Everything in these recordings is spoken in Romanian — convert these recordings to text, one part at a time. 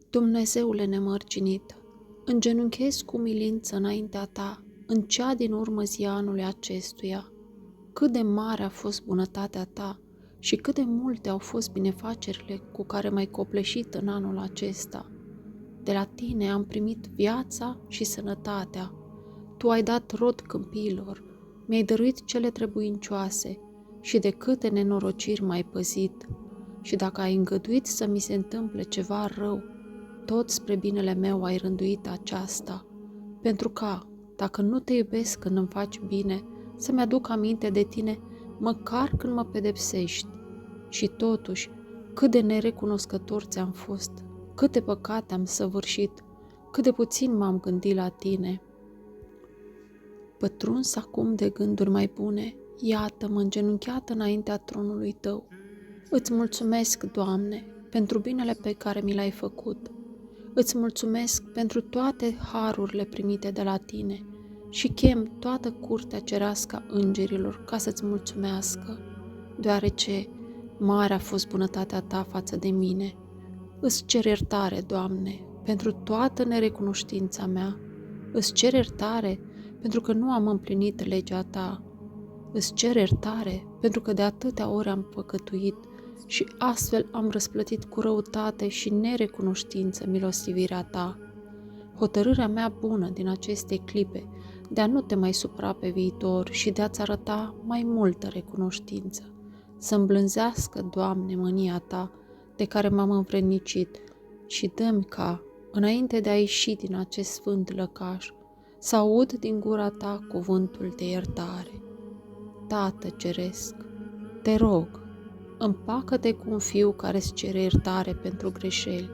Dumnezeule nemărginit, îngenunchez cu umilință înaintea Ta, în cea din urmă zi a anului acestuia. Cât de mare a fost bunătatea Ta și cât de multe au fost binefacerile cu care m-ai copleșit în anul acesta. De la Tine am primit viața și sănătatea. Tu ai dat rod câmpiilor, mi-ai dăruit cele trebuincioase și de câte nenorociri m-ai păzit. Și dacă ai îngăduit să mi se întâmple ceva rău, tot spre binele meu ai rânduit aceasta, pentru ca, dacă nu te iubesc când îmi faci bine, să-mi aduc aminte de Tine măcar când mă pedepsești. Și totuși, cât de nerecunoscător ți-am fost, câte păcate am săvârșit, cât de puțin m-am gândit la Tine. Pătruns acum de gânduri mai bune, iată-mă îngenunchiat înaintea tronului Tău. Îți mulțumesc, Doamne, pentru binele pe care mi l-ai făcut. Îți mulțumesc pentru toate harurile primite de la Tine și chem toată curtea cerească a îngerilor ca să-ți mulțumească, deoarece mare a fost bunătatea Ta față de mine. Îți cer iertare, Doamne, pentru toată nerecunoștința mea. Îți cer iertare pentru că nu am împlinit legea Ta. Îți cer iertare pentru că de atâtea ori am păcătuit și astfel am răsplătit cu răutate și nerecunoștință milostivirea Ta. Hotărârea mea bună din aceste clipe de a nu te mai supăra pe viitor și de a-ți arăta mai multă recunoștință. Să îmblânzească, Doamne, mânia Ta de care m-am învrednicit și dă-mi ca, înainte de a ieși din acest sfânt lăcaș, să aud din gura Ta cuvântul de iertare. Tată ceresc, te rog, împacă-te cu un fiu care îți cere iertare pentru greșeli.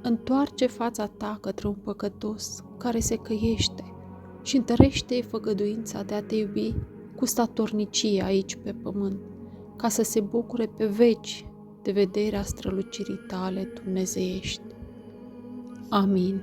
Întoarce fața Ta către un păcătos care se căiește și întărește-i făgăduința de a te iubi cu statornicie aici pe pământ, ca să se bucure pe veci de vederea strălucirii Tale dumnezeiești. Amin.